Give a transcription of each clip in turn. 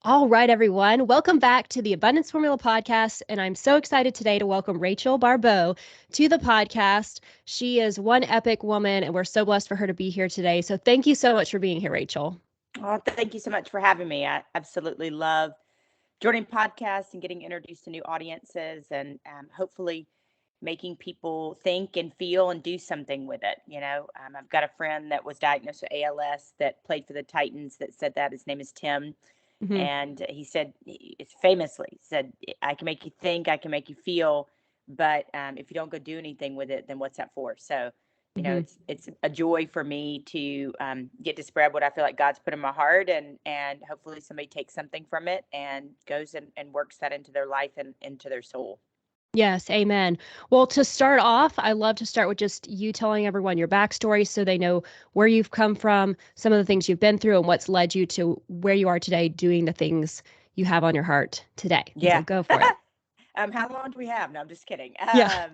All right, everyone. Welcome back to the Abundance Formula podcast. And I'm so excited today to welcome Rachel Baribeau to the podcast. She is one epic woman, and we're so blessed for her to be here today. So thank you so much for being here, Rachel. Well, thank you so much for having me. I absolutely love joining podcasts and getting introduced to new audiences and hopefully making people think and feel and do something with it. I've got a friend that was diagnosed with ALS that played for the Titans that said that. His name is Tim. Hmm. And he said, famously said, I can make you think, I can make you feel, but if you don't go do anything with it, then what's that for? So, Hmm. it's a joy for me to get to spread what I feel like God's put in my heart, and hopefully somebody takes something from it and goes and works that into their life and into their soul. Yes, amen. Well, to start off, I love to start with just you telling everyone your backstory so they know where you've come from, some of the things you've been through, and what's led you to where you are today doing the things you have on your heart today. So Yeah. go for it. How long do we have? No, I'm just kidding. Yeah.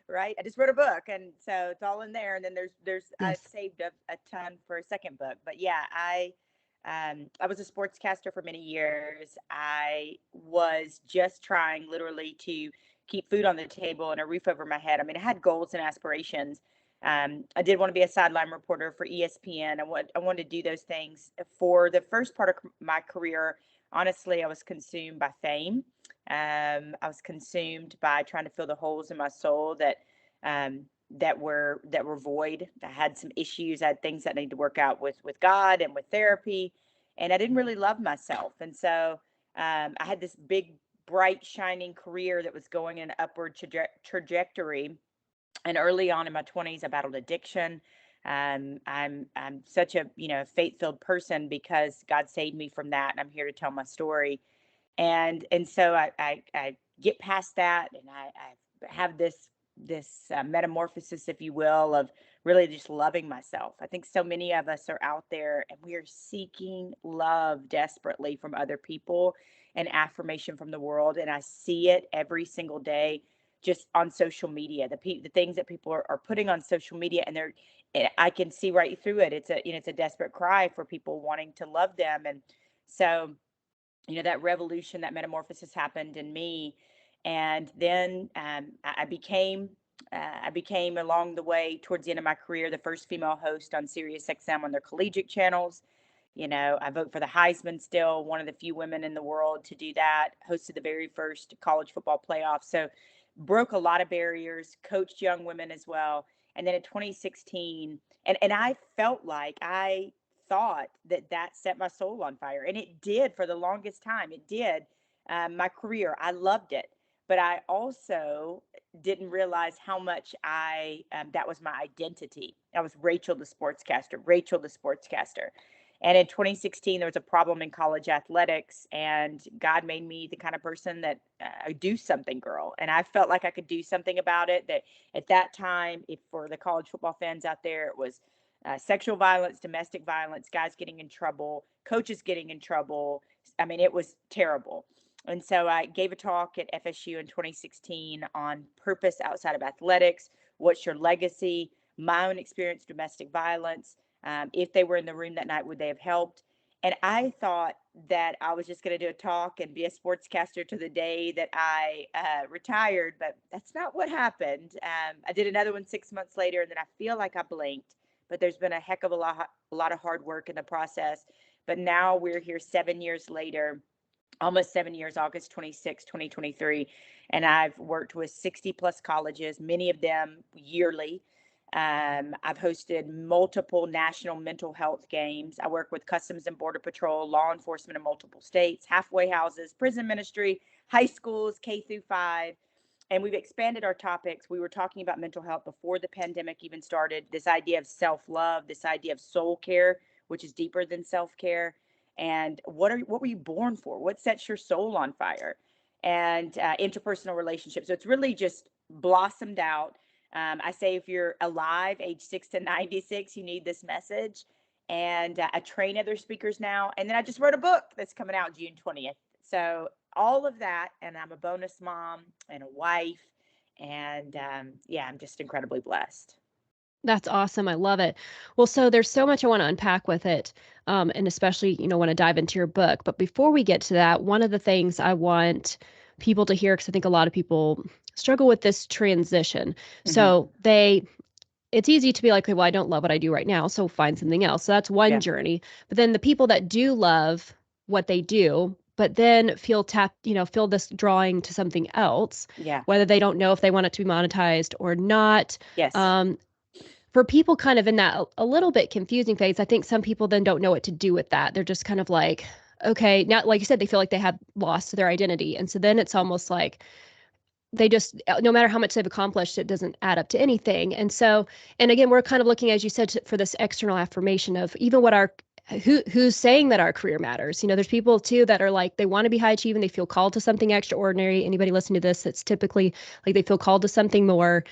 Right. I just wrote a book, and so it's all in there. And then there's I've Yes. saved a ton for a second book. But yeah, I was a sportscaster for many years. I was just trying literally to keep food on the table and a roof over my head. I mean, I had goals and aspirations. I did want to be a sideline reporter for ESPN. I wanted to do those things for the first part of my career. Honestly, I was consumed by fame. I was consumed by trying to fill the holes in my soul that were void. I had some issues. I had things that I needed to work out with God and with therapy, and I didn't really love myself. And so I had this big, bright, shining career that was going in an upward trajectory. And early on in my 20s, I battled addiction. I'm such a faith filled person because God saved me from that, and I'm here to tell my story. And so I get past that, and I have this metamorphosis, if you will, of really just loving myself. I think so many of us are out there and we are seeking love desperately from other people and affirmation from the world, and I see it every single day just on social media. The things that people are putting on social media, and I can see right through it. It's a desperate cry for people wanting to love them. And so that revolution, that metamorphosis happened in me. And then I became along the way towards the end of my career the first female host on Sirius XM on their collegiate channels. I vote for the Heisman, still one of the few women in the world to do that. Hosted the very first college football playoff, so broke a lot of barriers, coached young women as well. And then in 2016, and I felt like I thought that set my soul on fire, and it did for the longest time. It did. My career, I loved it, but I also didn't realize how much I that was my identity. I was Rachel the sportscaster, Rachel the sportscaster. And in 2016, there was a problem in college athletics, and God made me the kind of person that do something, girl. And I felt like I could do something about it. That at that time, if for the college football fans out there, it was sexual violence, domestic violence, guys getting in trouble, coaches getting in trouble. I mean, it was terrible. And so I gave a talk at FSU in 2016 on purpose outside of athletics. What's your legacy? My own experience, domestic violence. If they were in the room that night, would they have helped? And I thought that I was just going to do a talk and be a sportscaster to the day that I retired, but that's not what happened. I did another one 6 months later, and then I feel like I blinked. But there's been a heck of a lot of hard work in the process. But now we're here 7 years later, almost 7 years, August 26, 2023. And I've worked with 60 plus colleges, many of them yearly. I've hosted multiple national mental health games. I work with Customs and Border Patrol, law enforcement in multiple states, halfway houses, prison ministry, high schools, K-5. And we've expanded our topics. We were talking about mental health before the pandemic even started. This idea of self-love, this idea of soul care, which is deeper than self-care. And what were you born for? What sets your soul on fire? And interpersonal relationships. So it's really just blossomed out. I say if you're alive, age 6 to 96, you need this message. And I train other speakers now. And then I just wrote a book that's coming out June 20th. So all of that, and I'm a bonus mom and a wife, and yeah, I'm just incredibly blessed. That's awesome. I love it. Well, so there's so much I want to unpack with it, and especially, want to dive into your book. But before we get to that, one of the things I want people to hear, because I think a lot of people struggle with this transition. Hmm. So it's easy to be like, okay, well, I don't love what I do right now, so find something else. So that's one Yeah. journey. But then the people that do love what they do, but then feel this drawing to something else, Yeah. whether they don't know if they want it to be monetized or not. Yes. Um, for people kind of in that a little bit confusing phase, I think some people then don't know what to do with that. They're just kind of like, okay, now, like you said, they feel like they have lost their identity. And so then it's almost like they just, no matter how much they've accomplished, it doesn't add up to anything. And so, and again, we're kind of looking, as you said, for this external affirmation of even what who's saying that our career matters. There's people too that are like, they want to be high achieving, they feel called to something extraordinary. Anybody listening to this, it's typically like they feel called to something more.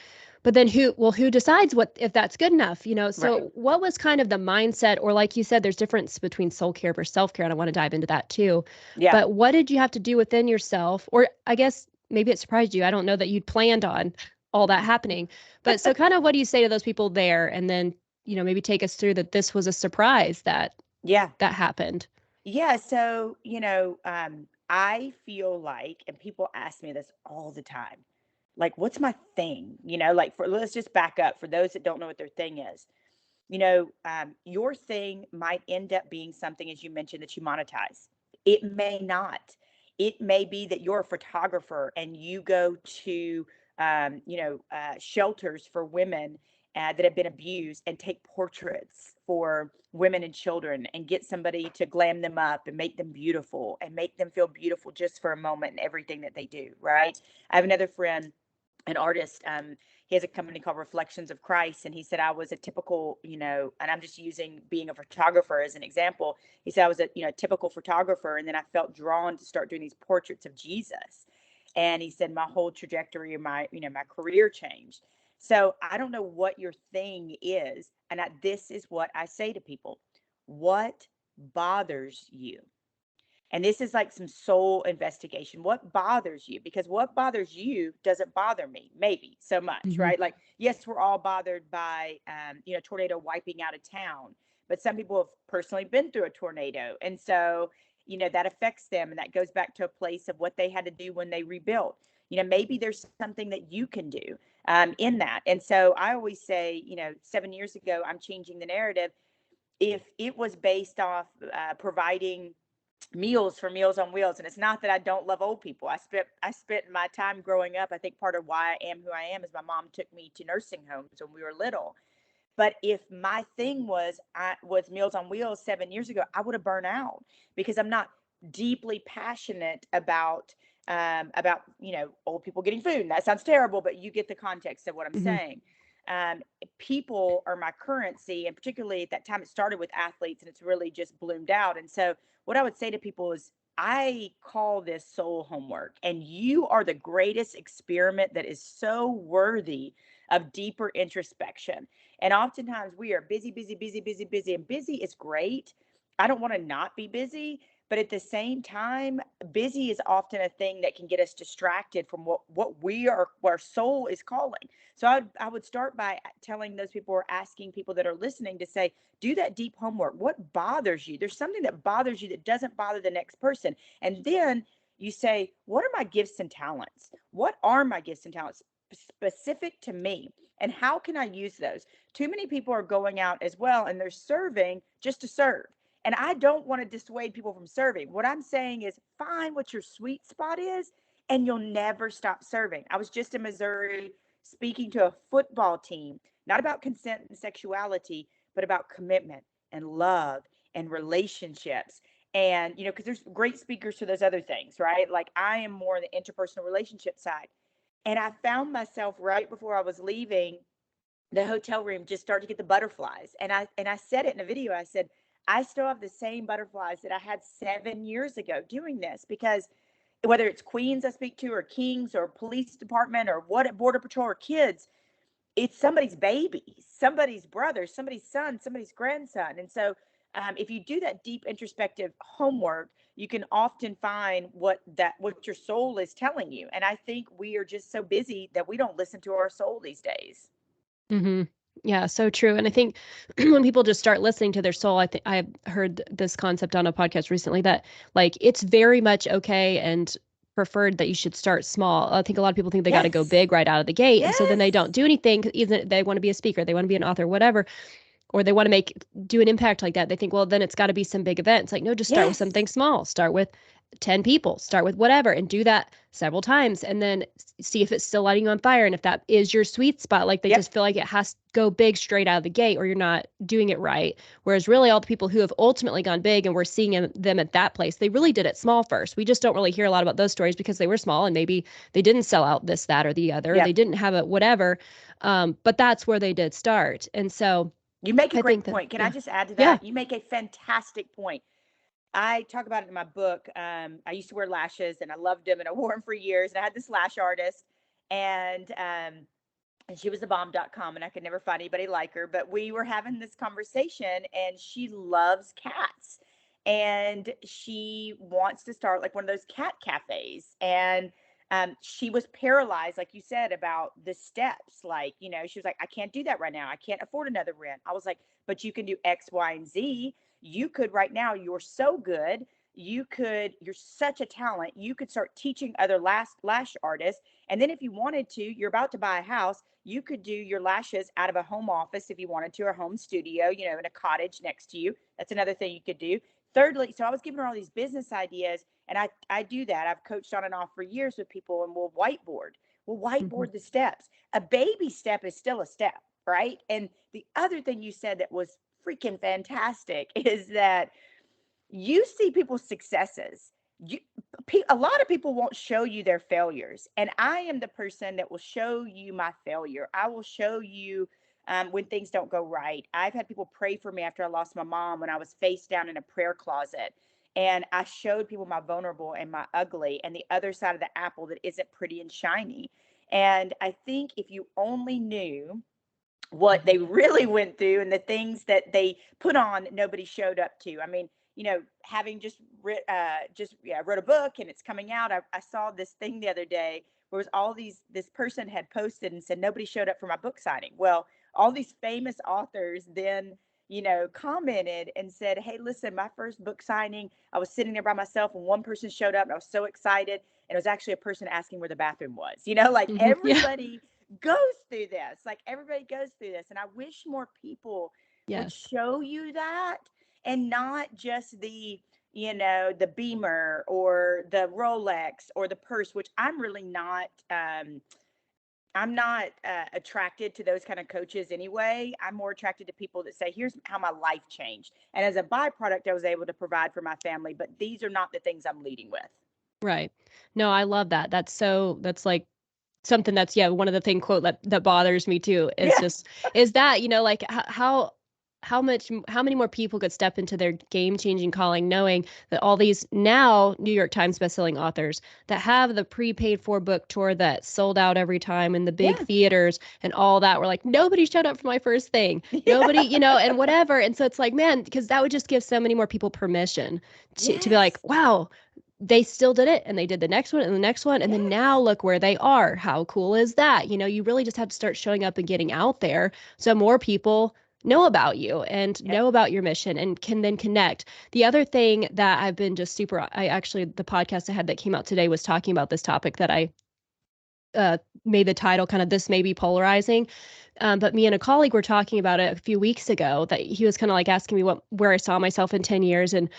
But then who decides what if that's good enough? Right. So what was kind of the mindset, or like you said, there's difference between soul care versus self-care, and I want to dive into that too. Yeah. But what did you have to do within yourself? Or I guess maybe it surprised you. I don't know that you'd planned on all that happening. But so kind of what do you say to those people there? And then, maybe take us through that this was a surprise Yeah. that happened. Yeah. So, I feel like, and people ask me this all the time, like, what's my thing? Like, let's just back up for those that don't know what their thing is. Your thing might end up being something, as you mentioned, that you monetize. It may not. It may be that you're a photographer and you go to, shelters for women that have been abused and take portraits for women and children and get somebody to glam them up and make them beautiful and make them feel beautiful just for a moment in everything that they do. Right. I have another friend, an artist. He has a company called Reflections of Christ, and he said I was a typical, and I'm just using being a photographer as an example. He said I was a, typical photographer, and then I felt drawn to start doing these portraits of Jesus. And he said my whole trajectory of my, my career changed. So I don't know what your thing is, and this is what I say to people: what bothers you? And this is like some soul investigation. What bothers you? Because what bothers you doesn't bother me, maybe so much, Hmm. right? Like, yes, we're all bothered by, tornado wiping out a town, but some people have personally been through a tornado. And so, that affects them. And that goes back to a place of what they had to do when they rebuilt. Maybe there's something that you can do in that. And so I always say, 7 years ago, I'm changing the narrative. If it was based off providing meals for Meals on Wheels. And it's not that I don't love old people. I spent my time growing up. I think part of why I am who I am is my mom took me to nursing homes when we were little. But if my thing was Meals on Wheels 7 years ago, I would have burned out because I'm not deeply passionate about old people getting food. And that sounds terrible, but you get the context of what I'm Hmm. saying. Um, People are my currency, and particularly at that time, it started with athletes, and it's really just bloomed out. And so, what I would say to people is, I call this soul homework, and you are the greatest experiment that is so worthy of deeper introspection. And oftentimes we are busy, busy, busy, busy, busy, and busy is great. I don't want to not be busy, but at the same time, busy is often a thing that can get us distracted from what we are, what our soul is calling. So I would start by telling those people, or asking people that are listening, to say, do that deep homework. What bothers you? There's something that bothers you that doesn't bother the next person. And then you say, what are my gifts and talents? What are my gifts and talents specific to me? And how can I use those? Too many people are going out as well and they're serving just to serve. And I don't want to dissuade people from serving. What I'm saying is, find what your sweet spot is, and you'll never stop serving. I was just in Missouri speaking to a football team, not about consent and sexuality, but about commitment and love and relationships. And, because there's great speakers to those other things, right? Like, I am more on the interpersonal relationship side. And I found myself right before I was leaving the hotel room just start to get the butterflies. And I said it in a video. I said, I still have the same butterflies that I had 7 years ago doing this, because whether it's queens I speak to, or kings, or police department, or what, border patrol, or kids, it's somebody's baby, somebody's brother, somebody's son, somebody's grandson. And so if you do that deep introspective homework, you can often find what your soul is telling you. And I think we are just so busy that we don't listen to our soul these days. Hmm. Yeah, so true. And I think when people just start listening to their soul, I think I heard this concept on a podcast recently that like it's very much okay and preferred that you should start small. I think a lot of people think they got to go Yes. big right out of the gate, and so then they don't Yes. do anything. Either they want to be a speaker, they want to be an author, whatever, or they want to do an impact like that. They think, well, then it's got to be some big event. It's like, no, just start with Yes. something small. Start with 10 people, start with whatever, and do that several times, and then see if it's still lighting you on fire. And if that is your sweet spot, like they Yep. just feel like it has to go big straight out of the gate, or you're not doing it right. Whereas really all the people who have ultimately gone big and we're seeing them at that place, they really did it small first. We just don't really hear a lot about those stories because they were small and maybe they didn't sell out this, that, or the other. They Yep. didn't have it, whatever. But that's where they did start. And so You make a I think great that, point. Can I yeah. just add to Yeah. that? You make a fantastic point. I talk about it in my book. I used to wear lashes and I loved them and I wore them for years. And I had this lash artist and she was a bomb.com and I could never find anybody like her. But we were having this conversation and she loves cats and she wants to start like one of those cat cafes. And she was paralyzed, like you said, about the steps. Like, she was like, I can't do that right now. I can't afford another rent. I was like, but you can do X, Y, and Z. You could right now, you're so good. You're such a talent. You could start teaching other lash artists. And then if you wanted to, you're about to buy a house, you could do your lashes out of a home office if you wanted to, or home studio, in a cottage next to you. That's another thing you could do. Thirdly, so I was giving her all these business ideas, and I do that. I've coached on and off for years with people, and we'll whiteboard. We'll Mhm. whiteboard the steps. A baby step is still a step, right? And the other thing you said that was freaking fantastic is that you see people's successes. You, a lot of people won't show you their failures, and I am the person that will show you my failure. I will show you when things don't go right. I've had people pray for me after I lost my mom when I was face down in a prayer closet, and I showed people my vulnerable and my ugly and the other side of the apple that isn't pretty and shiny. And I think if you only knew what Mhm. they really went through and the things that they put on that nobody showed up to. I mean, having wrote a book and it's coming out. I saw this thing the other day where it was this person had posted and said nobody showed up for my book signing. Well, all these famous authors then commented and said, hey, listen, my first book signing, I was sitting there by myself and one person showed up and I was so excited. And it was actually a person asking where the bathroom was, like Mhm. Yeah. everybody goes through this. Like everybody goes through this. And I wish more people would Yes. show you that and not just the Beamer or the Rolex or the purse, which I'm really not. I'm not attracted to those kind of coaches anyway. I'm more attracted to people that say, here's how my life changed. And as a byproduct, I was able to provide for my family, but these are not the things I'm leading with. Right. No, I love that. That's like something that's, yeah, one of the thing quote that bothers me too is Yeah. just is that, like how many more people could step into their game-changing calling knowing that all these now New York Times bestselling authors that have the prepaid for book tour that sold out every time in the big Yeah. theaters and all that were like, nobody showed up for my first thing. Nobody, Yeah. and whatever. And so it's like, man, because that would just give so many more people permission to be like, Yes. wow, they still did it and they did the next one and the next one. And then now Yes. look where they are. How cool is that? You really just have to start showing up and getting out there so more people know about you and Yep. know about your mission and can then connect. The other thing that I've been just I actually, the podcast I had that came out today was talking about this topic that I made the title kind of This May Be Polarizing. But me and a colleague were talking about it a few weeks ago that he was kind of like asking me where I saw myself in 10 years. And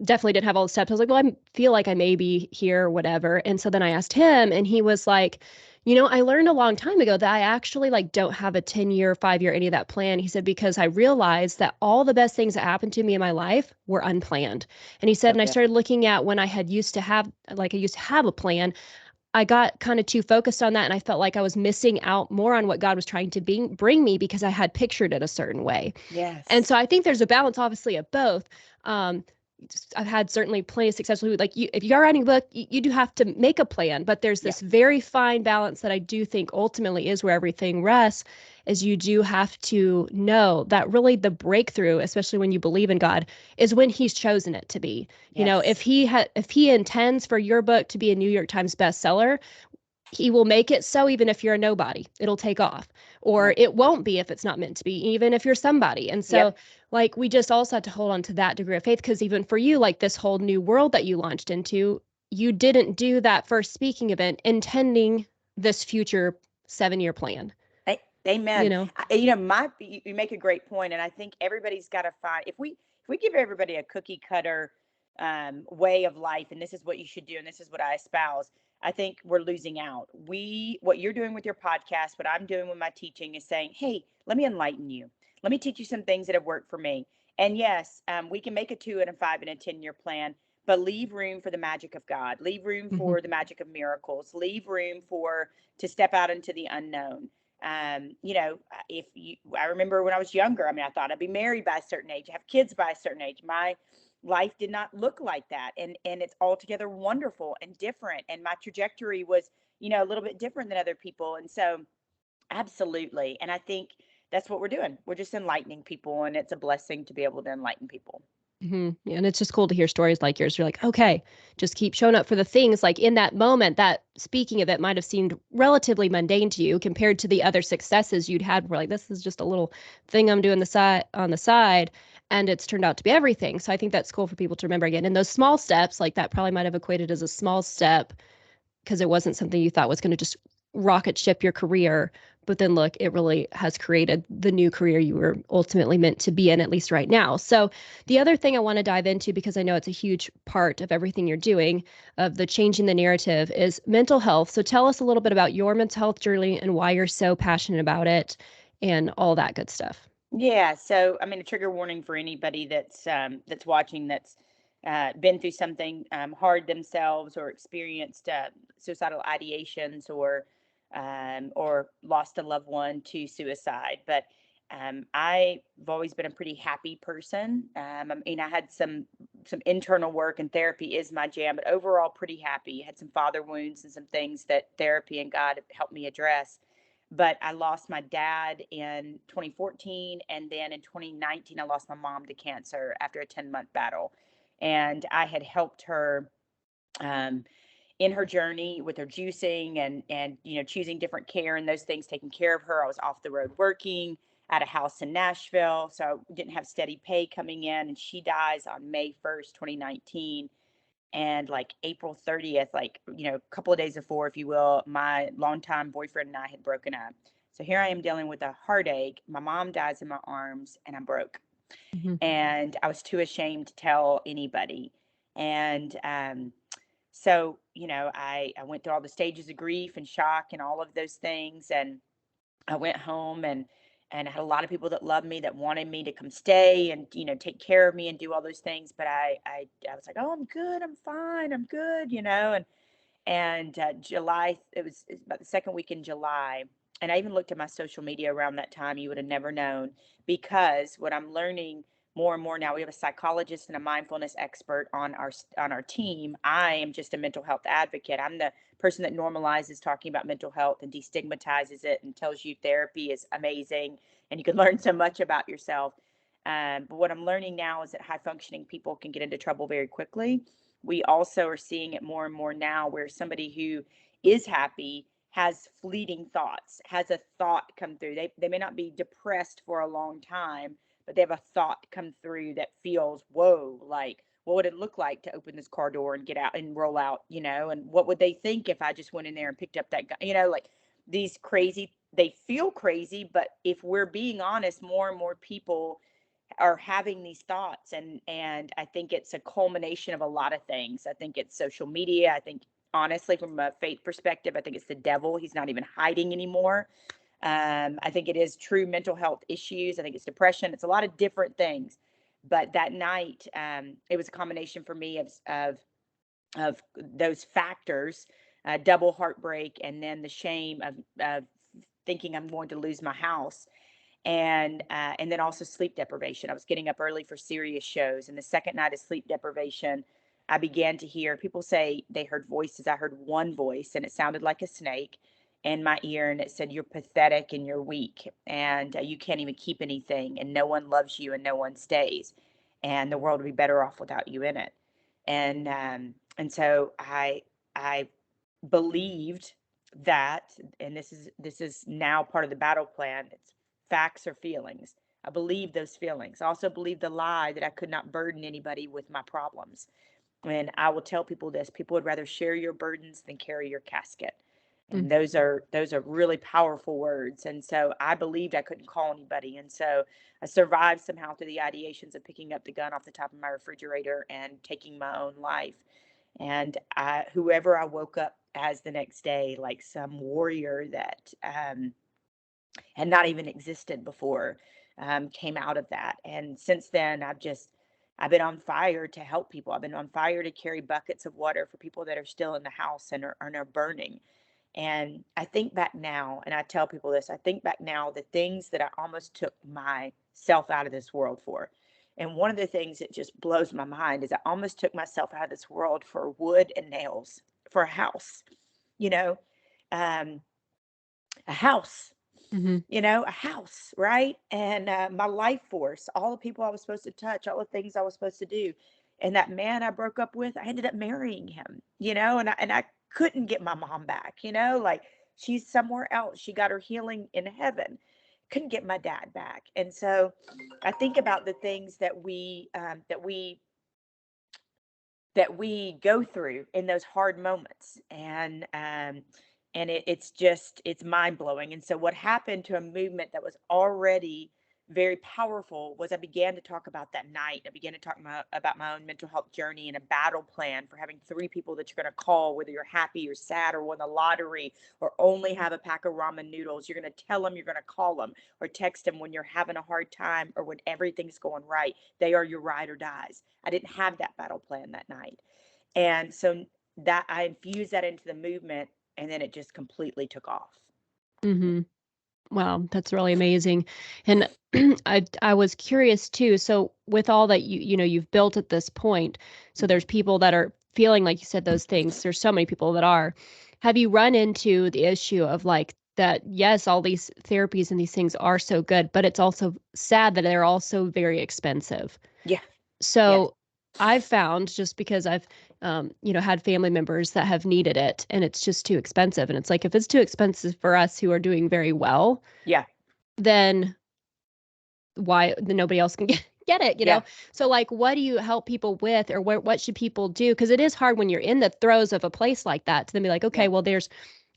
definitely didn't have all the steps. I was like, well, I feel like I may be here or whatever. And so then I asked him and he was like, I learned a long time ago that I actually like don't have a 10-year, 5-year, any of that plan. He said, because I realized that all the best things that happened to me in my life were unplanned. And he said, So and I good. started looking at when I used to have a plan. I got kind of too focused on that and I felt like I was missing out more on what God was trying to bring me because I had pictured it a certain way. And Yes. so I think there's a balance, obviously, of both. Um, I've had certainly plenty of successful, like if you are writing a book, you do have to make a plan, but there's Yeah. this very fine balance that I do think ultimately is where everything rests, is you do have to know that really the breakthrough, especially when you believe in God, is when he's chosen it to be. If Yes. he intends for your book to be a New York Times bestseller, he will make it so even if you're a nobody, it'll take off. Or Yep. it won't be if it's not meant to be, even if you're somebody. And so, Yep. like, we just also have to hold on to that degree of faith because even for you, like this whole new world that you launched into, you didn't do that first speaking event intending this future 7-year plan, you Amen. know? You make a great point, and I think everybody's got to find, if we give everybody a cookie cutter way of life, and this is what you should do, and this is what I espouse. I think we're losing out. What you're doing with your podcast, what I'm doing with my teaching, is saying, "Hey, let me enlighten you. Let me teach you some things that have worked for me." And yes, we can make a 2 and a 5 and a 10-year plan, but leave room for the magic of God. Leave room Hmm. for the magic of miracles. Leave room for to step out into the unknown. If you, I remember when I was younger, I mean, I thought I'd be married by a certain age, have kids by a certain age. My life did not look like that. And it's altogether wonderful and different. And my trajectory was, a little bit different than other people. And so absolutely. And I think that's what we're doing. We're just enlightening people, and it's a blessing to be able to enlighten people. Yeah, and it's just cool to hear stories like yours. You're like, okay, just keep showing up for the things. Like in that moment, that speaking of it might have seemed relatively mundane to you compared to the other successes you'd had. Where like, this is just a little thing I'm doing the side on the side, and it's turned out to be everything. So I think that's cool for people to remember again. And those small steps, like that, probably might have equated as a small step because it wasn't something you thought was going to just rocket ship your career. But then look, it really has created the new career you were ultimately meant to be in, at least right now. So, the other thing I want to dive into, because I know it's a huge part of everything you're doing, of the changing the narrative, is mental health. So, tell us a little bit about your mental health journey and why you're so passionate about it and all that good stuff. Yeah. So, I mean, a trigger warning for anybody that's watching, that's been through something hard themselves, or experienced suicidal ideations, or lost a loved one to suicide. But I've always been a pretty happy person. I mean, I had some internal work, and therapy is my jam, but overall pretty happy. Had some father wounds and some things that therapy and God have helped me address. But I lost my dad in 2014, and then in 2019 I lost my mom to cancer after a 10-month battle. And I had helped her um, in her journey with her juicing, and choosing different care and those things, taking care of her. I was off the road working at a house in Nashville, so I didn't have steady pay coming in, and she dies on May 1st, 2019. And like April 30th, like, a couple of days before, if you will, my longtime boyfriend and I had broken up. So here I am dealing with a heartache. My mom dies in my arms, and I'm broke. Hmm. And I was too ashamed to tell anybody. And so, I went through all the stages of grief and shock and all of those things. And I went home, and I had a lot of people that loved me, that wanted me to come stay and take care of me and do all those things. But I was like, oh, I'm good, I'm fine, I'm good, and July, it's about the second week in July. And I even looked at my social media around that time. You would have never known, because what I'm learning more and more now, we have a psychologist and a mindfulness expert on our team. I am just a mental health advocate. I'm the person that normalizes talking about mental health and destigmatizes it, and tells you therapy is amazing and you can learn so much about yourself. But what I'm learning now is that high functioning people can get into trouble very quickly. We also are seeing it more and more now, where somebody who is happy has fleeting thoughts, has a thought come through. They may not be depressed for a long time, but they have a thought come through that feels, whoa, like, what would it look like to open this car door and get out and roll out, and what would they think if I just went in there and picked up that gun, like these crazy, they feel crazy. But if we're being honest, more and more people are having these thoughts, and I think it's a culmination of a lot of things. I think it's social media. I think, honestly, from a faith perspective, I think it's the devil. He's not even hiding anymore. I think it is true mental health issues. I think it's depression. It's a lot of different things. But that night, it was a combination for me of those factors, double heartbreak, and then the shame of thinking I'm going to lose my house, and then also sleep deprivation. I was getting up early for serious shows, and the second night of sleep deprivation, I began to hear people say they heard voices. I heard one voice, and it sounded like a snake in my ear, and it said, "You're pathetic and you're weak, and you can't even keep anything, and no one loves you, and no one stays, and the world would be better off without you in it." And so I believed that, and this is now part of the battle plan. It's facts or feelings. I believe those feelings. I also believe the lie that I could not burden anybody with my problems. And I will tell people this: people would rather share your burdens than carry your casket. Mm. And those are really powerful words. And so I believed I couldn't call anybody. And so I survived somehow through the ideations of picking up the gun off the top of my refrigerator and taking my own life. And whoever I woke up as the next day, like some warrior that had not even existed before, came out of that. And since then, I've been on fire to help people. I've been on fire to carry buckets of water for people that are still in the house and are burning. And I think back now, and I tell people this: I think back now, the things that I almost took myself out of this world for. And one of the things that just blows my mind is I almost took myself out of this world for wood and nails for a house, you know, um, a house, Mm-hmm. a house, right? And my life force, all the people I was supposed to touch, all the things I was supposed to do. And that man I broke up with, I ended up marrying him, and I couldn't get my mom back, like she's somewhere else. She got her healing in heaven. Couldn't get my dad back. And so I think about the things that we go through in those hard moments, and it's mind blowing. And so what happened to a movement that was already very powerful was I began to talk about that night. I began to talk about my own mental health journey and a battle plan for having 3 people that you're going to call, whether you're happy or sad or won the lottery or only have a pack of ramen noodles. You're going to tell them, you're going to call them or text them when you're having a hard time or when everything's going right. They are your ride or dies. I didn't have that battle plan that night. And so that I infused that into the movement, and then it just completely took off. Mm-hmm. Wow, that's really amazing. And I was curious too. So with all that you've built at this point, so there's Mhm. people that are feeling like you said those things. There's so many people that are. Have you run into the issue of like that, yes, all these therapies and these things are so good, but it's also sad that they're also very expensive. Yeah. Yes. So I've found, just because I've had family members that have needed it and it's just too expensive. And it's like, if it's too expensive for us who are doing very well, Yeah. then why then nobody else can get it. Yeah. So like, what do you help people with, or what should people do? Because it is hard when you're in the throes of a place like that to then be like, okay, Yeah. well, there's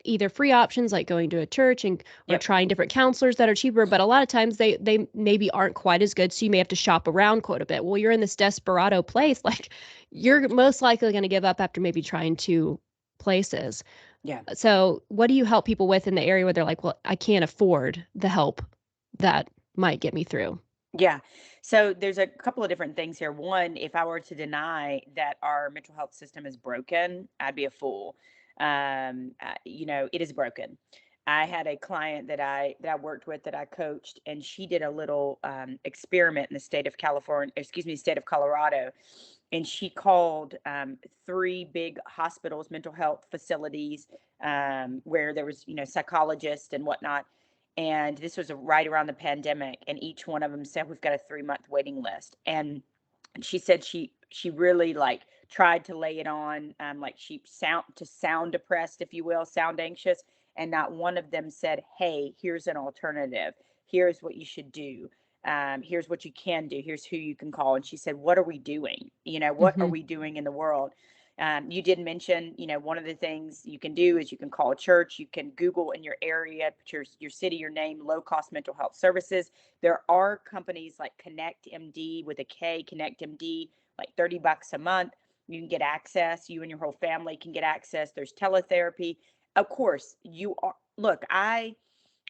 either free options like going to a church and or Yep. trying different counselors that are cheaper, but a lot of times they maybe aren't quite as good, so you may have to shop around quite a bit. Well, you're in this desperado place, like you're most likely going to give up after maybe trying 2 places. Yeah. So what do you help people with in the area where they're like, well, I can't afford the help that might get me through? Yeah. So there's a couple of different things here. One, if I were to deny that our mental health system is broken, I'd be a fool. It is broken. I had a client that I worked with, that I coached, and she did a little experiment in the state of California, excuse me, state of Colorado, and she called 3 big hospitals, mental health facilities, where there was psychologists and whatnot. And this was right around the pandemic, and each one of them said, we've got a 3-month waiting list. And she said she really like tried to lay it on, like she sound depressed, if you will, sound anxious, and not one of them said, hey, here's an alternative, here's what you should do, here's what you can do, here's who you can call. And she said, what are we doing, what are Mm-hmm. we doing in the world? You did mention, one of the things you can do is you can call a church. You can Google in your area, put your city, your name, low cost mental health services. There are companies like Connect MD with a K, Connect MD, like $30 a month. You can get access. You and your whole family can get access. There's teletherapy. Of course, look, I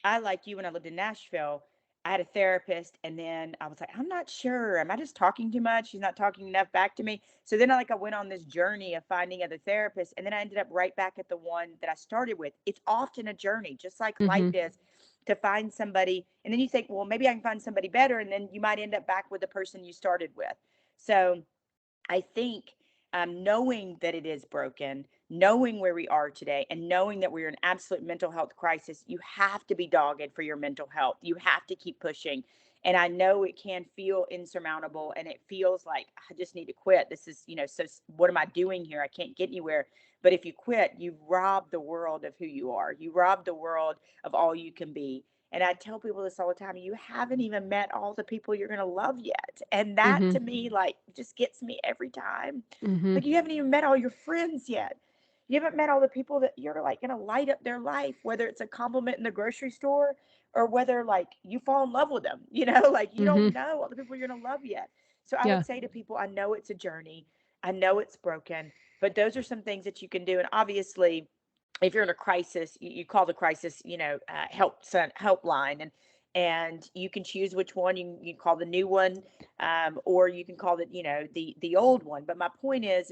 like you, when I lived in Nashville, I had a therapist, and then I was like, I'm not sure. Am I just talking too much? She's not talking enough back to me. So then I went on this journey of finding other therapists, and then I ended up right back at the one that I started with. It's often a journey, just like life Mm-hmm. is, to find somebody. And then you think, well, maybe I can find somebody better. And then you might end up back with the person you started with. So I think, knowing that it is broken, knowing where we are today, and knowing that we're in absolute mental health crisis, you have to be dogged for your mental health. You have to keep pushing. And I know it can feel insurmountable, and it feels like I just need to quit. This is, so what am I doing here? I can't get anywhere. But if you quit, you rob the world of who you are. You rob the world of all you can be. And I tell people this all the time, you haven't even met all the people you're going to love yet. And that to Mhm. me, like, just gets me every time. Mhm. Like, you haven't even met all your friends yet. You haven't met all the people that you're like going to light up their life, whether it's a compliment in the grocery store or whether like you fall in love with them, like you don't Mhm. know all the people you're going to love yet. So I Yeah. would say to people, I know it's a journey. I know it's broken, but those are some things that you can do. And obviously, if you're in a crisis, you call the crisis, helpline, and you can choose which one you call the new one, or you can call it, the old one. But my point is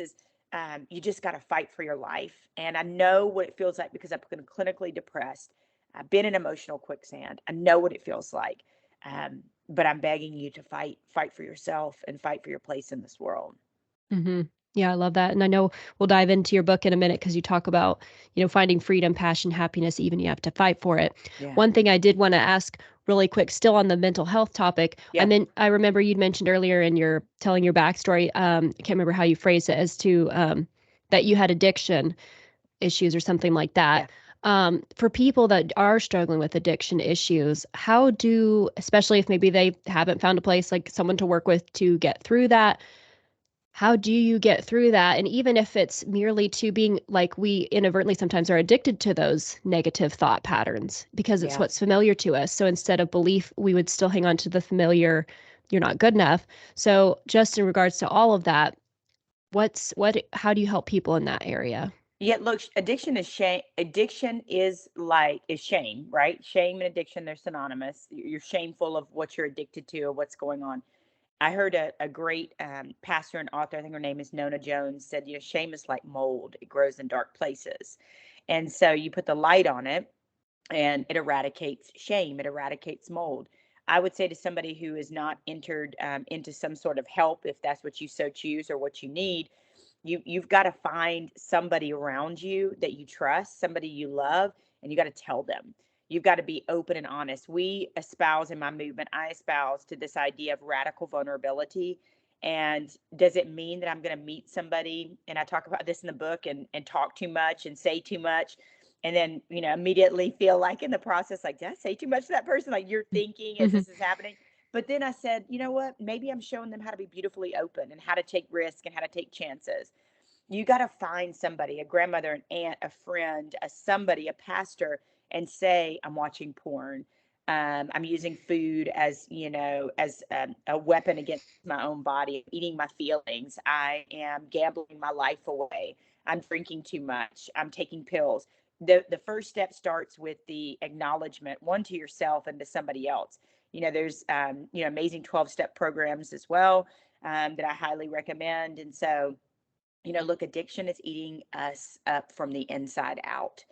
you just got to fight for your life. And I know what it feels like because I've been clinically depressed. I've been in emotional quicksand. I know what it feels like. But I'm begging you to fight for yourself and fight for your place in this world. Mhm. Yeah, I love that, and I know we'll dive into your book in a minute because you talk about, finding freedom, passion, happiness, even you have to fight for it. Yeah. One thing I did wanna ask really quick, still on the mental health topic, Yeah. I remember you'd mentioned earlier in your telling your backstory, I can't remember how you phrased it, as to, that you had addiction issues or something like that. Yeah. For people that are struggling with addiction issues, how do especially if maybe they haven't found a place, like, someone to work with to get through that, how do you get through that? And even if it's merely to being like we inadvertently sometimes are addicted to those negative thought patterns because it's Yeah. what's familiar to us. So instead of belief, we would still hang on to the familiar, you're not good enough. So just in regards to all of that, how do you help people in that area? Yeah, look, addiction is shame. Addiction is shame, right? Shame and addiction, they're synonymous. You're shameful of what you're addicted to or what's going on. I heard a great pastor and author, I think her name is Nona Jones, said, shame is like mold. It grows in dark places. And so you put the light on it and it eradicates shame, it eradicates mold. I would say to somebody who is not entered into some sort of help, if that's what you so choose or what you need, you've got to find somebody around you that you trust, somebody you love, and you got to tell them. You've got to be open and honest. We espouse in my movement, I espouse to this idea of radical vulnerability. And does it mean that I'm going to meet somebody, and I talk about this in the book, and talk too much and say too much, and then immediately feel like in the process, like, did I say too much to that person? Like, you're thinking as Mhm. this is happening. But then I said, you know what? Maybe I'm showing them how to be beautifully open and how to take risks and how to take chances. You got to find somebody, a grandmother, an aunt, a friend, a pastor, and say, I'm watching porn. I'm using food as, a weapon against my own body, eating my feelings. I am gambling my life away. I'm drinking too much. I'm taking pills. The first step starts with the acknowledgement, one, to yourself and to somebody else. There's amazing 12-step programs as well, that I highly recommend. And so, look, addiction is eating us up from the inside out,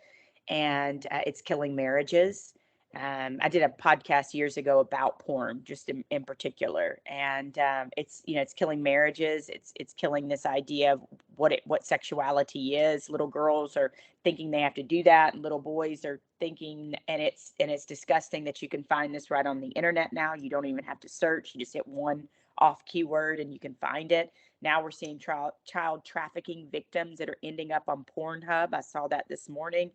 and it's killing marriages. I did a podcast years ago about porn, just in particular, and it's killing marriages. It's killing this idea of what sexuality is. Little girls are thinking they have to do that, and little boys are thinking, and it's disgusting that you can find this right on the internet now. You don't even have to search; you just hit one off keyword and you can find it. Now we're seeing child trafficking victims that are ending up on Pornhub. I saw that this morning,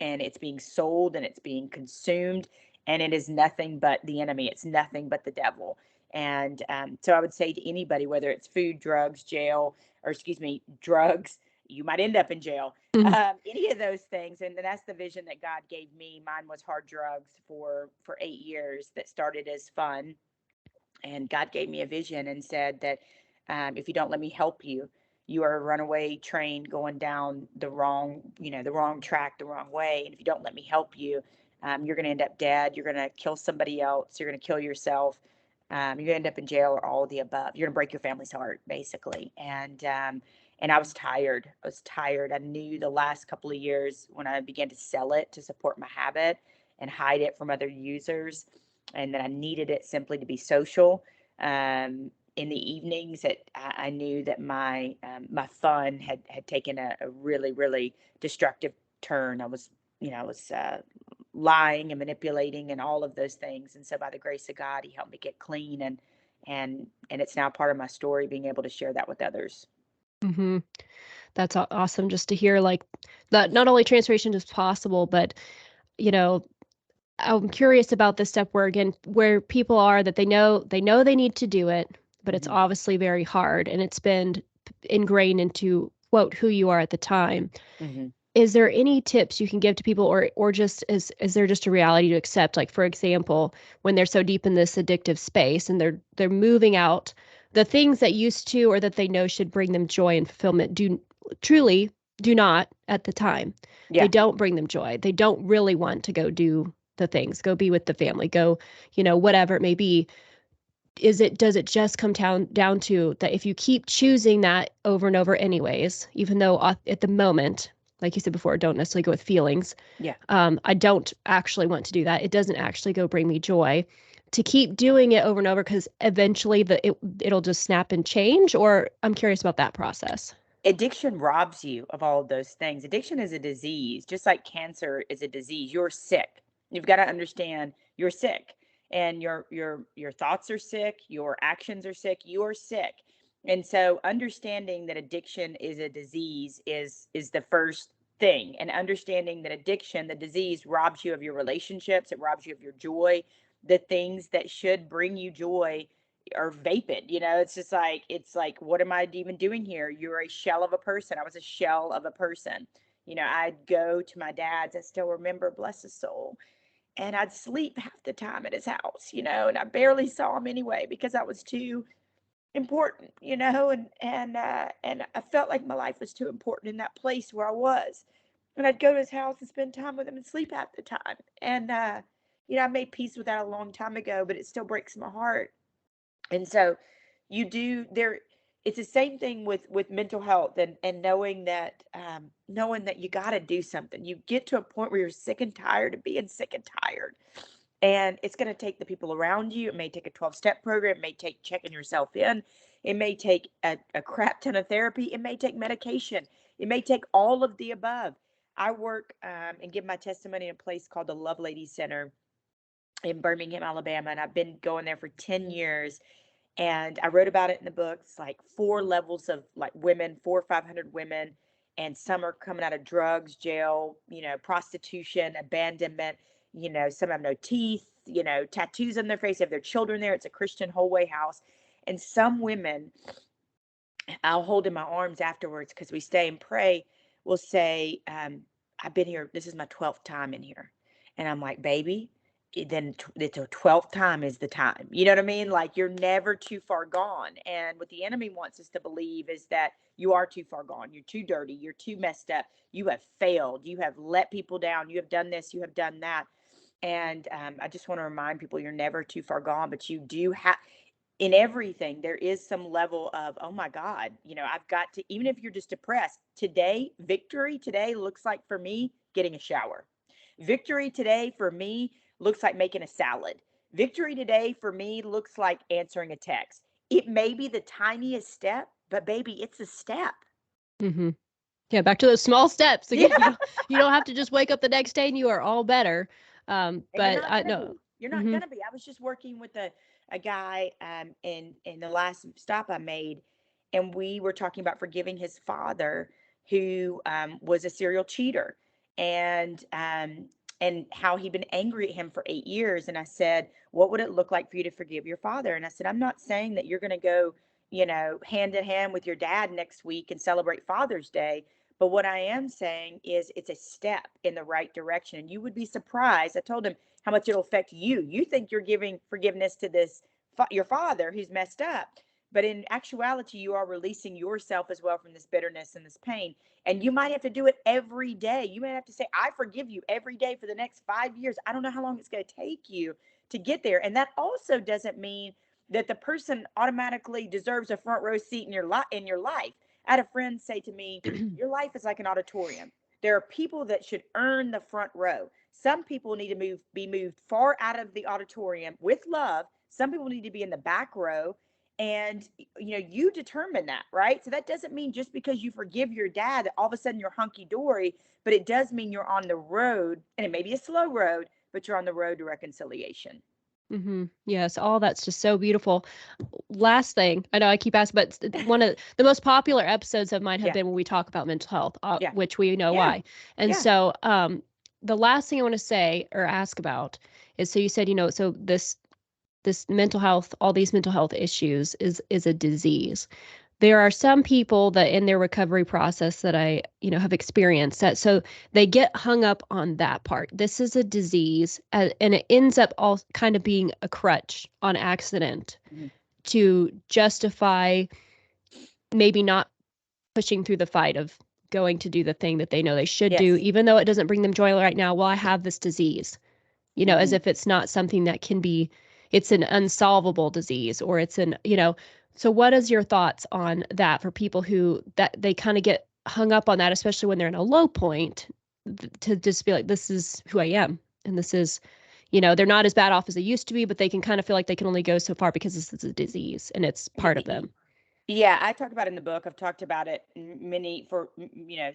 and it's being sold and it's being consumed, and it is nothing but the enemy. It's nothing but the devil. And so I would say to anybody, whether it's food, drugs, jail, or excuse me, drugs, you might end up in jail. Mhm. Any of those things, and that's the vision that God gave me. Mine was hard drugs for 8 years that started as fun, and God gave me a vision and said that if you don't let me help you, you are a runaway train going down the wrong track, the wrong way. And if you don't let me help you, you're going to end up dead. You're going to kill somebody else. You're going to kill yourself. You're going to end up in jail or all of the above. You're going to break your family's heart, basically. And I was tired. I was tired. I knew the last couple of years when I began to sell it to support my habit and hide it from other users, and that I needed it simply to be social. In the evenings, that I knew that my fun had taken a really, really destructive turn. I was lying and manipulating and all of those things. And so by the grace of God, He helped me get clean, and it's now part of my story, being able to share that with others. Mhm. That's awesome just to hear like that not only transformation is possible, but you know, I'm curious about this step where again where people are that they know they need to do it, but it's Hmm. obviously very hard and it's been ingrained into quote who you are at the time. Hmm. Is there any tips you can give to people or just is there just a reality to accept, like for example when they're so deep in this addictive space and they're moving out the things that used to or that they know should bring them joy and fulfillment do truly do not at the time. They Yeah. don't bring them joy. They don't really want to go do the things, go be with the family, go, whatever it may be. Does it just come down to that if you keep choosing that over and over anyways, even though at the moment, like you said before, don't necessarily go with feelings. Yeah. I don't actually want to do that. It doesn't actually go bring me joy. To keep doing it over and over because eventually it'll just snap and change. Or I'm curious about that process. Addiction robs you of all of those things. Addiction is a disease, just like cancer is a disease. You're sick. You've got to understand you're sick, and your thoughts are sick, your actions are sick, you're sick. And so understanding that addiction is a disease is the first thing. And understanding that addiction, the disease, robs you of your relationships, it robs you of your joy. The things that should bring you joy or vapid, it's just like, what am I even doing here? You're a shell of a person. I was a shell of a person. I'd go to my dad's, I still remember, bless his soul, and I'd sleep half the time at his house, and I barely saw him anyway because I was too important, and I felt like my life was too important in that place where I was. And I'd go to his house and spend time with him and sleep half the time. And I made peace with that a long time ago, but it still breaks my heart. And so you do there, it's the same thing with mental health, and knowing that you got to do something. You get to a point where you're sick and tired of being sick and tired, and it's going to take the people around you. It may take a 12-step program, it may take checking yourself in, it may take a crap ton of therapy, it may take medication, it may take all of the above. I work and give my testimony in a place called the Love Lady Center in Birmingham, Alabama, and I've been going there for 10 years. And I wrote about it in the books, like 4 levels of like women, 400 or 500 women, and some are coming out of drugs, jail, prostitution, abandonment. Some have no teeth, tattoos on their face, they have their children there. It's a Christian whole way house. And some women I'll hold in my arms afterwards because we stay and pray, will say, I've been here, this is my 12th time in here. And I'm like, baby, then the 12th time is the time. You know what I mean? Like, you're never too far gone. And what the enemy wants us to believe is that you are too far gone. You're too dirty. You're too messed up. You have failed. You have let people down. You have done this. You have done that. And I just want to remind people you're never too far gone, but you do have, in everything, there is some level of, oh my God, I've got to, even if you're just depressed today, victory today looks like for me, getting a shower. Victory today for me looks like making a salad. Victory today for me looks like answering a text. It may be the tiniest step, but baby, it's a step. Mm-hmm. Yeah, back to those small steps again. You Yeah. don't you don't have to just wake up the next day and you are all better. And you're But not I gonna know. be. You're not Mm-hmm. gonna be. I was just working with a guy in the last stop I made, and we were talking about forgiving his father, who was a serial cheater, and how he'd been angry at him for 8 years. And I said, what would it look like for you to forgive your father? And I said, I'm not saying that you're gonna go, hand in hand with your dad next week and celebrate Father's Day. But what I am saying is it's a step in the right direction. And you would be surprised. I told him how much it'll affect you. You think you're giving forgiveness to this your father who's messed up, but in actuality, you are releasing yourself as well from this bitterness and this pain. And you might have to do it every day. You might have to say, I forgive you every day for the next 5 years. I don't know how long it's going to take you to get there. And that also doesn't mean that the person automatically deserves a front row seat in your life. I had a friend say to me, your life is like an auditorium. There are people that should earn the front row. Some people need to be moved far out of the auditorium with love. Some people need to be in the back row. And you determine that, right? So that doesn't mean just because you forgive your dad that all of a sudden you're hunky dory, but it does mean you're on the road, and it may be a slow road, but you're on the road to reconciliation. Yes, all that's just so beautiful. Last thing, I know I keep asking, but one of the most popular episodes of mine have Yeah. been when we talk about mental health, Yeah. which we know Yeah. why. And Yeah. so, the last thing I want to say or ask about is, so you said, so this mental health, all these mental health issues is a disease. There are some people that in their recovery process that I, have experienced that, so they get hung up on that part. This is a disease, and it ends up all kind of being a crutch on accident Mhm. to justify maybe not pushing through the fight of going to do the thing that they know they should do, Yes. even though it doesn't bring them joy right now. Well, I have this disease, as Hmm. if it's not something that can be, it's an unsolvable disease, or it's so what is your thoughts on that for people who that they kind of get hung up on that, especially when they're in a low point, to just be like, this is who I am. And this is, they're not as bad off as they used to be, but they can kind of feel like they can only go so far because this is a disease and it's part of them. Yeah, I talk about it in the book. I've talked about it for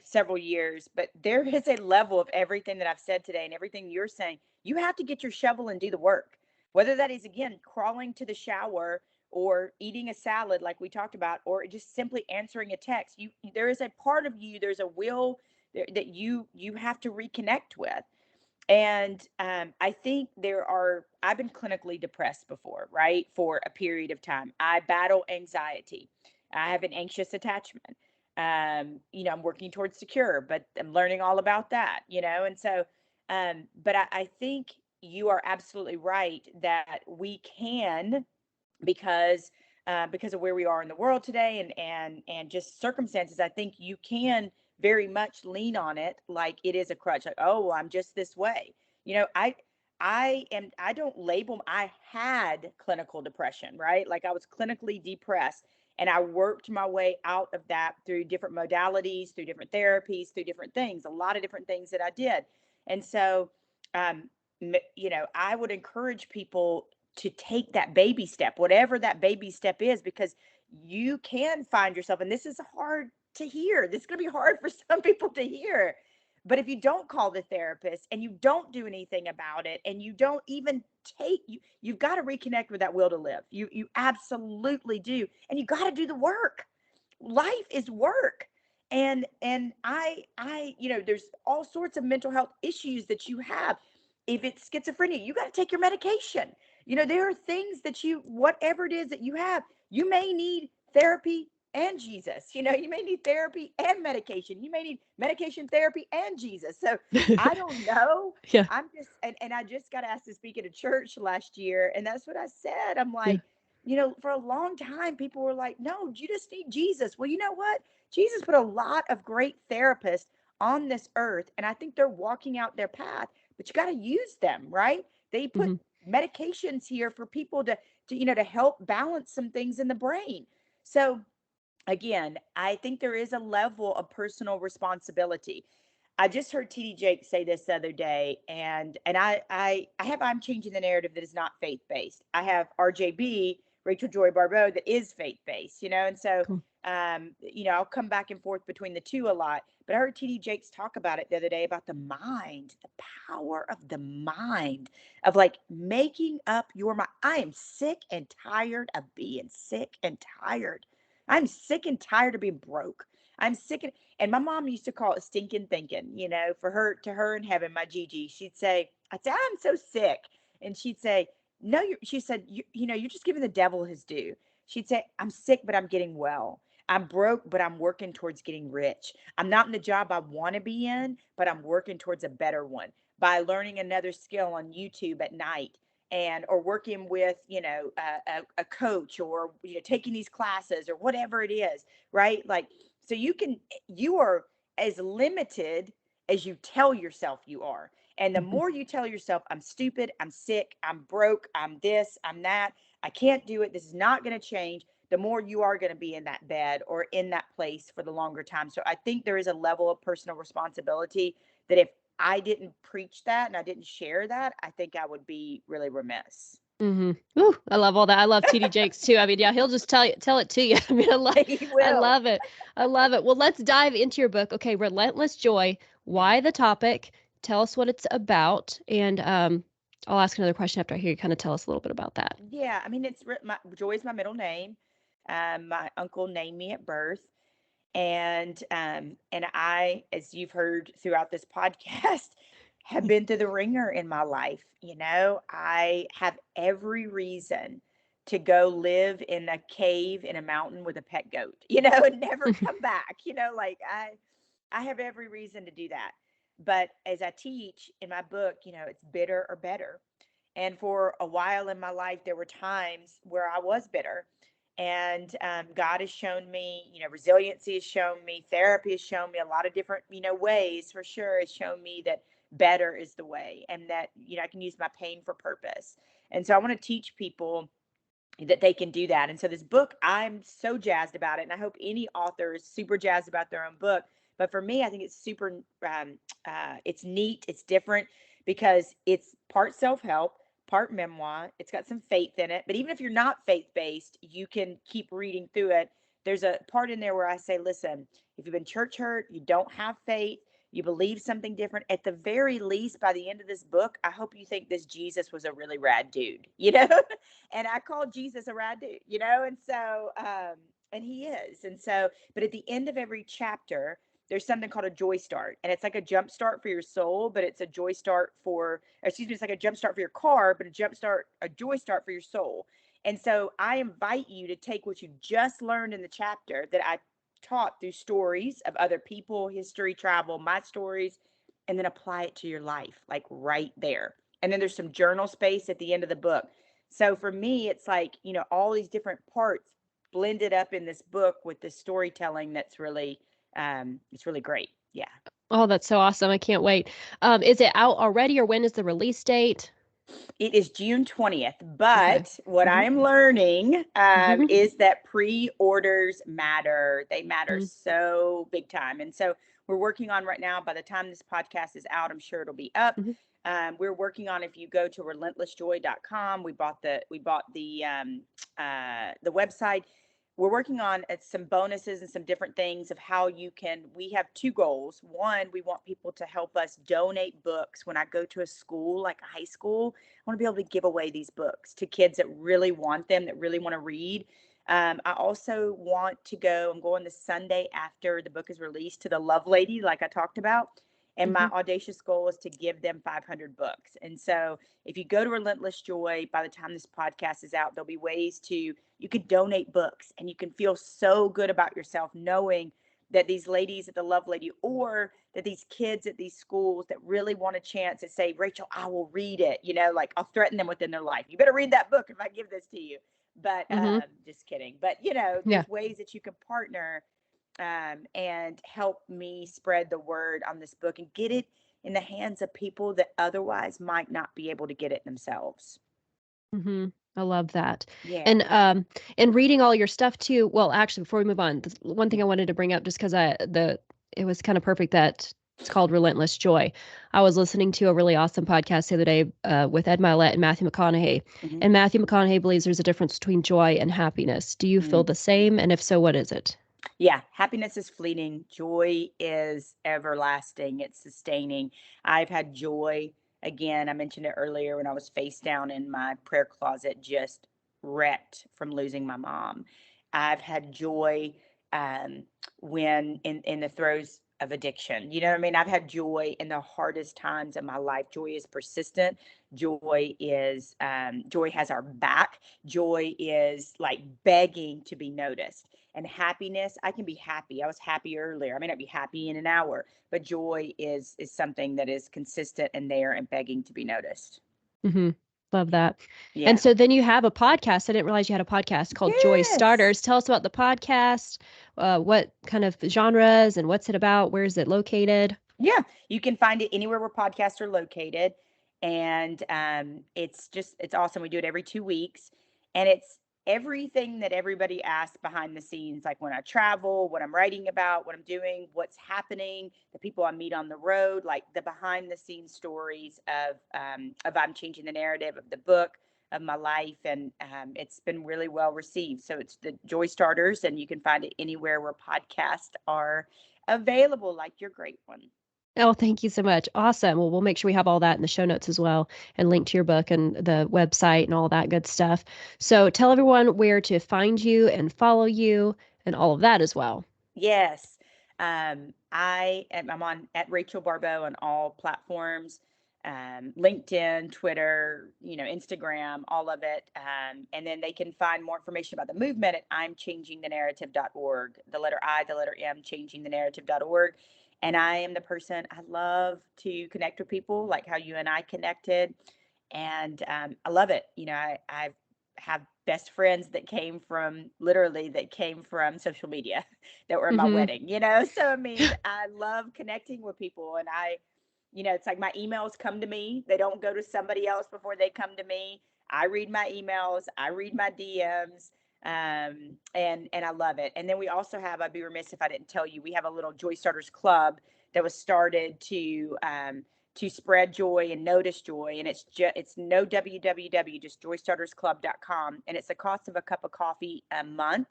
several years, but there is a level of everything that I've said today and everything you're saying. You have to get your shovel and do the work. Whether that is, again, crawling to the shower or eating a salad like we talked about, or just simply answering a text. There is a part of you, there's a will that you have to reconnect with. And I think I've been clinically depressed before, right? For a period of time. I battle anxiety. I have an anxious attachment. I'm working towards secure, but I'm learning all about that. And so, but I think you are absolutely right that we can, because of where we are in the world today, and just circumstances. I think you can very much lean on it like it is a crutch, like, oh, well, I'm just this way. I don't label. I had clinical depression, right? Like, I was clinically depressed, and I worked my way out of that through different modalities, through different therapies, through different things, a lot of different things that I did. And so, um I would encourage people to take that baby step, whatever that baby step is, because you can find yourself, and this is hard to hear. This is going to be hard for some people to hear. But if you don't call the therapist and you don't do anything about it, and you don't even you've got to reconnect with that will to live. You absolutely do. And you got to do the work. Life is work. And there's all sorts of mental health issues that you have. If it's schizophrenia, you got to take your medication. There are things that whatever it is that you have, you may need therapy and Jesus. You may need therapy and medication. You may need medication, therapy, and Jesus. So I don't know. Yeah. I'm just, and I just got asked to speak at a church last year. And that's what I said. I'm Yeah. like, for a long time, people were like, no, you just need Jesus. Well, you know what? Jesus put a lot of great therapists on this earth, and I think they're walking out their path, but you got to use them, right? They put Hmm. medications here for people to help balance some things in the brain. So again, I think there is a level of personal responsibility. I just heard TD Jake say this the other day, and I'm changing the narrative that is not faith based. I have RJB, Rachel Joy Baribeau, that is faith based, and so Cool. I'll come back and forth between the two a lot. But I heard TD Jakes talk about it the other day, about the mind, the power of the mind, of like making up your mind. I am sick and tired of being sick and tired. I'm sick and tired of being broke. I'm sick and my mom used to call it stinking thinking, for her, to her in heaven, my Gigi. I'd say, I'm so sick. And she'd say, no, she said, you're just giving the devil his due. She'd say, I'm sick, but I'm getting well. I'm broke, but I'm working towards getting rich. I'm not in the job I want to be in, but I'm working towards a better one by learning another skill on YouTube at night, or working with a coach, or taking these classes, or whatever it is, right? Like, so you are as limited as you tell yourself you are. And the Hmm. more you tell yourself, I'm stupid, I'm sick, I'm broke, I'm this, I'm that, I can't do it, this is not going to change, the more you are going to be in that bed or in that place for the longer time. So I think there is a level of personal responsibility that if I didn't preach that and I didn't share that, I think I would be really remiss. Ooh, I love all that. I love TD Jakes too. I mean, yeah, he'll just tell it to you. I mean, He I will. love it. I love it. Well, let's dive into your book. Okay, Relentless Joy. Yeah. Why the topic? Tell us what it's about, and I'll ask another question after I hear you kind of tell us a little bit about that. Yeah, I mean, Joy is my middle name. My uncle named me at birth, and I, as you've heard throughout this podcast, have been through the ringer in my life. I have every reason to go live in a cave in a mountain with a pet goat, and never come back. Like I have every reason to do that. But as I teach in my book, it's bitter or better. And for a while in my life, there were times where I was bitter. And God has shown me, resiliency has shown me, therapy has shown me a lot of different, ways for sure. It's shown me that better is the way, and that, I can use my pain for purpose. And so I want to teach people that they can do that. And so this book, I'm so jazzed about it. And I hope any author is super jazzed about their own book. But for me, I think it's super, it's neat, it's different because it's part self-help, part memoir. It's got some faith in it. But even if you're not faith-based, you can keep reading through it. There's a part in there where I say, listen, if you've been church hurt, you don't have faith, you believe something different, at the very least, by the end of this book, I hope you think this Jesus was a really rad dude, and I call Jesus a rad dude, and so, and he is. And so, but at the end of every chapter, there's something called a joy start. And it's like a jump start for your soul, but it's a joy start it's like a jump start for your car, but a joy start for your soul. And so I invite you to take what you just learned in the chapter that I taught through stories of other people, history, travel, my stories, and then apply it to your life, like right there. And then there's some journal space at the end of the book. So for me, it's like, all these different parts blended up in this book with this storytelling that's really, it's really great. Yeah. Oh, that's so awesome. I can't wait. Is it out already or when is the release date? It is June 20th, Okay. but what I Mhm. am learning Mhm. is that pre-orders matter. They matter Mhm. so big time. And so we're working on right now, by the time this podcast is out, I'm sure it'll be up. Mhm. We're working on, if you go to relentlessjoy.com, we bought the website. We're working on some bonuses and some different things of how we have two goals. One, we want people to help us donate books. When I go to a school, like a high school, I want to be able to give away these books to kids that really want them, that really want to read. I also want to I'm going the Sunday after the book is released to the Love Lady, like I talked about. And my Mhm. audacious goal is to give them 500 books. And so if you go to Relentless Joy, by the time this podcast is out, there'll be ways you can donate books, and you can feel so good about yourself knowing that these ladies at the Love Lady, or that these kids at these schools that really want a chance to say, Rachel, I will read it. Like I'll threaten them within their life. You better read that book if I give this to you. But Mhm. just kidding. But Yeah. there's ways that you can partner, and help me spread the word on this book and get it in the hands of people that otherwise might not be able to get it themselves. Mhm. I love that. Yeah. And reading all your stuff too. Well, actually, before we move on, one thing I Mhm. wanted to bring up just because it was kind of perfect that it's called Relentless Joy. I was listening to a really awesome podcast the other day with Ed Milet and Matthew McConaughey, Mhm. and Matthew McConaughey believes there's a difference between joy and happiness. Do you feel Mhm. the same? And if so, what is it? Yeah, happiness is fleeting. Joy is everlasting. It's sustaining. I've had joy. Again, I mentioned it earlier when I was face down in my prayer closet, just wrecked from losing my mom. I've had joy, um, when in the throes of addiction. You know what I mean? I've had joy in the hardest times of my life. Joy is persistent. Joy has our back. Joy is like begging to be noticed. And happiness, I can be happy. I was happy earlier. I may not be happy in an hour, but joy is something that is consistent and there and begging to be noticed. Mhm. Love Yeah. that. And Yeah. so then you have a podcast. I didn't realize you had a podcast called Joy Yes. Starters. Tell us about the podcast. What kind of genres and what's it about? Where is it located? Yeah. You can find it anywhere where podcasts are located. And it's awesome. We do it every 2 weeks. And it's everything that everybody asks behind the scenes, like when I travel, what I'm writing about, what I'm doing, what's happening, the people I meet on the road, like the behind the scenes stories of I'm changing the narrative of the book, of my life. And it's been really well received. So it's the Joy Starters, and you can find it anywhere where podcasts are available, like your great one. Oh, thank you so much. Awesome. Well, we'll make sure we have all that in the show notes as well and link to your book and the website and all that good stuff. So tell everyone where to find you and follow you and all of that as well. Yes. I'm on at Rachel Baribeau on all platforms, LinkedIn, Twitter, Instagram, all of it. And then they can find more information about the movement at imchangingthenarrative.org. The letter I, the letter M, changingthenarrative.org. And I am the person, I love to connect with people like how you and I connected. And I love it. I have best friends that came from literally that came from social media that were in my Hmm. wedding. So I mean, I love connecting with people, and it's like my emails come to me. They don't go to somebody else before they come to me. I read my emails, I read my DMs, and I love it. And then we also have, I'd be remiss if I didn't tell you, we have a little Joy Starters Club that was started to spread joy and notice joy. And it's no www, just joystartersclub.com. And it's the cost of a cup of coffee a month.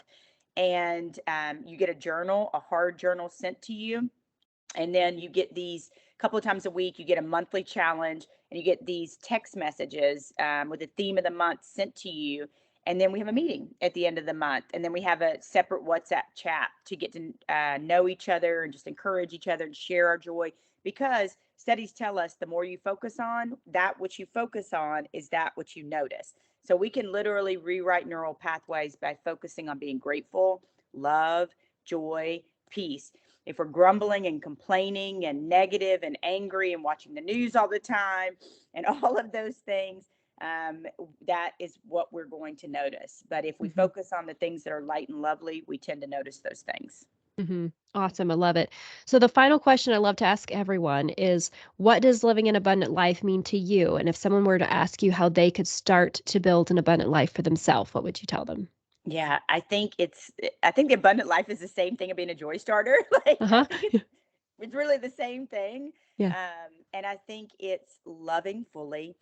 And you get a journal, a hard journal sent to you. And then you get these a couple of times a week, you get a monthly challenge, and you get these text messages with the theme of the month sent to you. And then we have a meeting at the end of the month. And then we have a separate WhatsApp chat to get to know each other and just encourage each other and share our joy. Because studies tell us the more you focus on, that which you focus on is that which you notice. So we can literally rewrite neural pathways by focusing on being grateful, love, joy, peace. If we're grumbling and complaining and negative and angry and watching the news all the time and all of those things, that is what we're going to notice. But if we Hmm. focus on the things that are light and lovely, we tend to notice those things. Hmm. Awesome. I love it. So the final question I love to ask everyone is, what does living an abundant life mean to you? And if someone were to ask you how they could start to build an abundant life for themselves, what would you tell them? Yeah, I think the abundant life is the same thing of being a joy starter. Like I Uh-huh. think it's really the same thing. Yeah. And I think it's loving fully.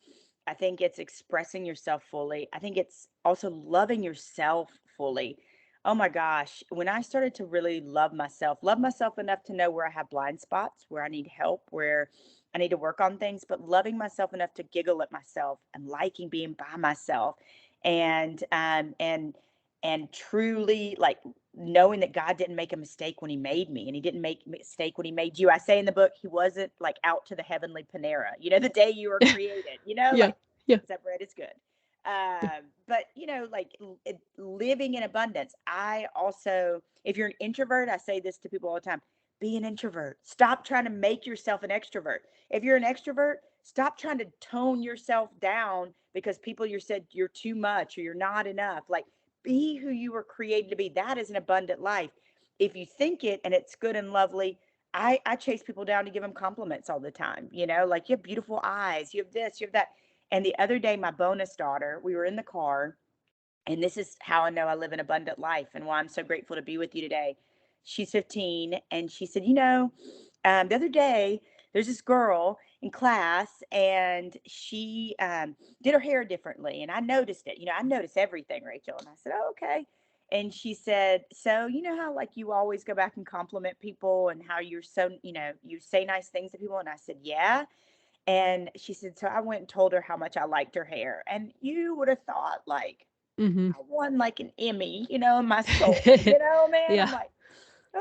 I think it's expressing yourself fully. I think it's also loving yourself fully. Oh my gosh, when I started to really love myself enough to know where I have blind spots, where I need help, where I need to work on things, but loving myself enough to giggle at myself and liking being by myself and truly like knowing that God didn't make a mistake when he made me and he didn't make a mistake when he made you. I say in the book, he wasn't like out to the heavenly Panera, the day you were created, Yeah. like, Yeah. because that bread is good. But, like living in abundance. I also, if you're an introvert, I say this to people all the time, be an introvert. Stop trying to make yourself an extrovert. If you're an extrovert, stop trying to tone yourself down because people you said you're too much or you're not enough. Like, be who you were created to be. That is an abundant life. If you think it and it's good and lovely, I chase people down to give them compliments all the time. Like you have beautiful eyes, you have this, you have that. And the other day, my bonus daughter, we were in the car, and this is how I know I live an abundant life and why I'm so grateful to be with you today. She's 15, and she said, the other day, there's this girl in class, and she did her hair differently. And I noticed it. I notice everything, Rachel. And I said, oh, okay. And she said, so, how like you always go back and compliment people and how you're so, you say nice things to people. And I said, yeah. And she said, so I went and told her how much I liked her hair. And you would have thought, like, Hmm. I won like an Emmy, in my soul, man. I'm Yeah. like,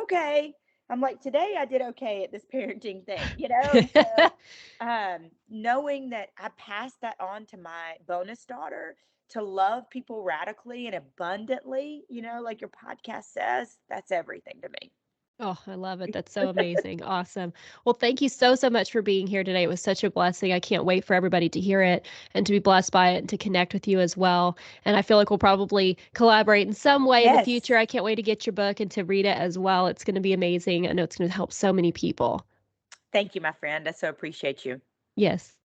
okay. I'm like, today I did okay at this parenting thing. And so knowing that I passed that on to my bonus daughter to love people radically and abundantly, like your podcast says, that's everything to me. Oh, I love it. That's so amazing. Awesome. Well, thank you so, so much for being here today. It was such a blessing. I can't wait for everybody to hear it and to be blessed by it and to connect with you as well. And I feel like we'll probably collaborate in some way in the future. Yes. I can't wait to get your book and to read it as well. It's going to be amazing. I know it's going to help so many people. Thank you, my friend. I so appreciate you. Yes.